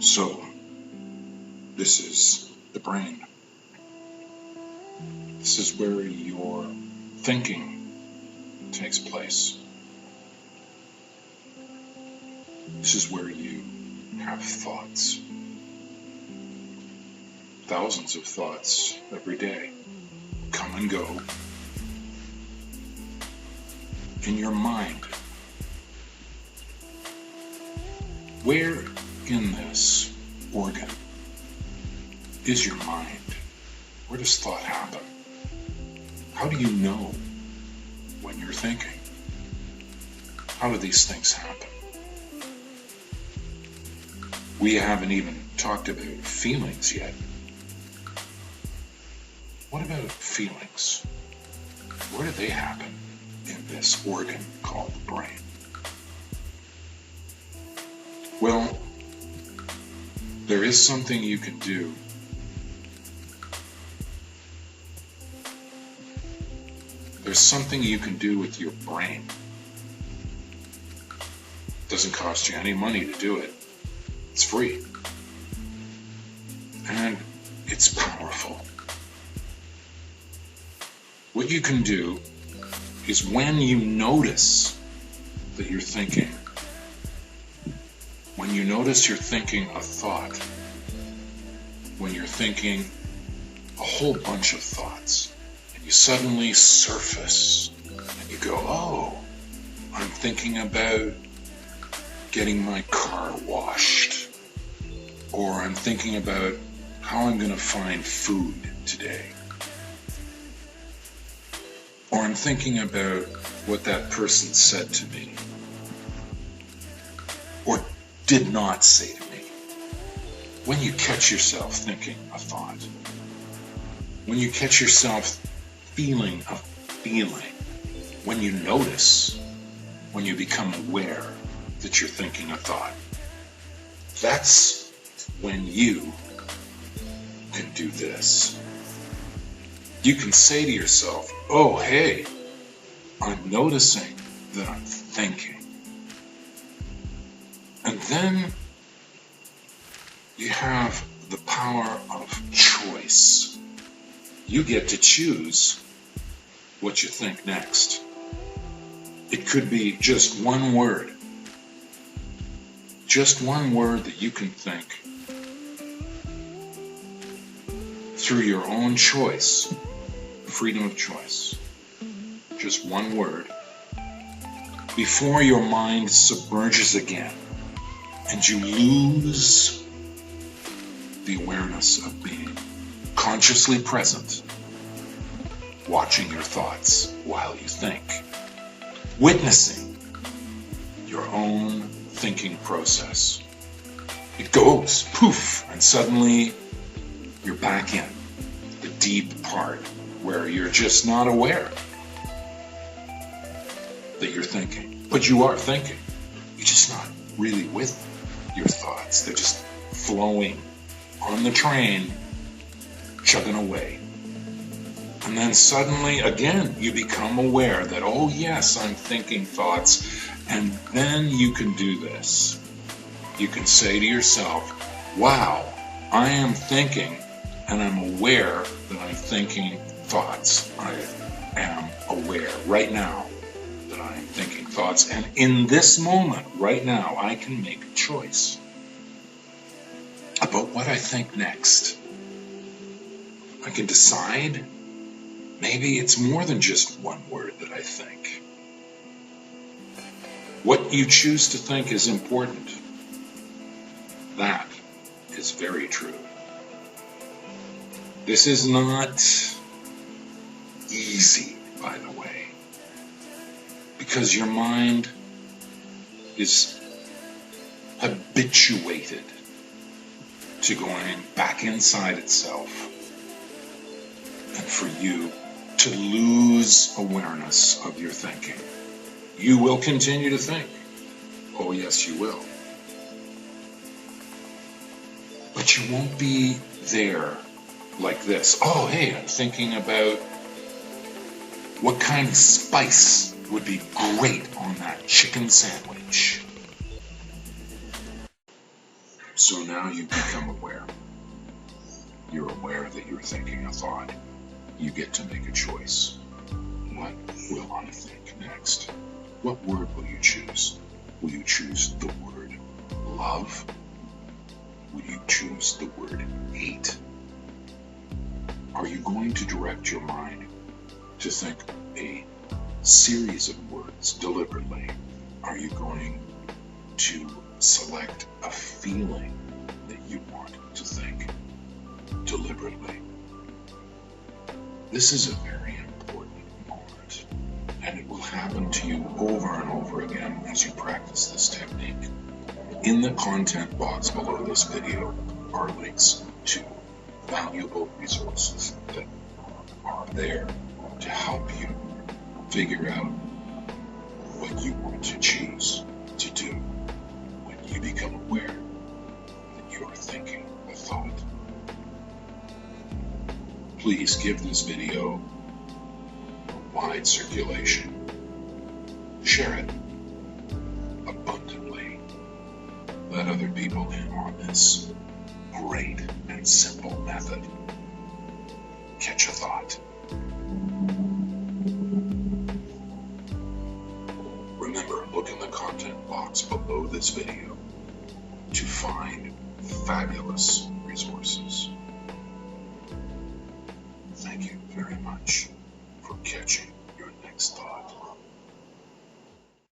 So, this is the brain. This is where your thinking takes place. This is where you have thoughts. Thousands of thoughts every day come and go in your mind. Where in this organ is your mind? Where does thought happen? How do you know when you're thinking? How do these things happen? We haven't even talked about feelings yet. What about feelings? Where do they happen in this organ called the brain? Well, there is something you can do. There's something you can do with your brain. It doesn't cost you any money to do it. It's free. And it's powerful. What you can do is when you notice that you're thinking, when you notice you're thinking a thought, when you're thinking a whole bunch of thoughts, and you suddenly surface, and you go, oh, I'm thinking about getting my car washed, or I'm thinking about how I'm going to find food today, or I'm thinking about what that person said to me, or did not say to me. When you catch yourself thinking a thought, when you catch yourself feeling a feeling, when you notice, when you become aware that you're thinking a thought, that's when you can do this. You can say to yourself, oh, hey, I'm noticing that I'm thinking. And then you have the power of choice. You get to choose what you think next. It could be just one word. Just one word that you can think through your own choice. Freedom of choice. Just one word. Before your mind submerges again and you lose the awareness of being consciously present, watching your thoughts while you think, witnessing your own thinking process. It goes poof, and suddenly you're back in the deep part where you're just not aware that you're thinking. But you are thinking. You're just not really with your thoughts. They're just flowing on the train, chugging away. And then suddenly, again, you become aware that, oh yes, I'm thinking thoughts. And then you can do this. You can say to yourself, wow, I am thinking, and I'm aware that I'm thinking thoughts. I am aware right now that I am thinking thoughts. And in this moment, right now, I can make a choice about what I think next. I can decide. Maybe it's more than just one word that I think. What you choose to think is important. That is very true. This is not easy, by the way, because your mind is habituated to going back inside itself, and for you to lose awareness of your thinking. You will continue to think. Oh yes, you will. But you won't be there like this. Oh, hey, I'm thinking about what kind of spice would be great on that chicken sandwich. So now you become aware. You're aware that you're thinking a thought. You get to make a choice. What will I think next? What word will you choose? Will you choose the word love? Will you choose the word hate? Are you going to direct your mind to think a series of words deliberately? Are you going to select a feeling that you want to think deliberately? This is a very important moment, and it will happen to you over and over again as you practice this technique. In the content box below this video are links to valuable resources that are there to help you figure out what you want to choose to do when you become aware that you are thinking a thought. Please give this video a wide circulation. Share it abundantly. Let other people in on this great and simple method. Catch a thought. Remember, look in the content box below this video to find fabulous resources. Thank you very much for catching your next thought.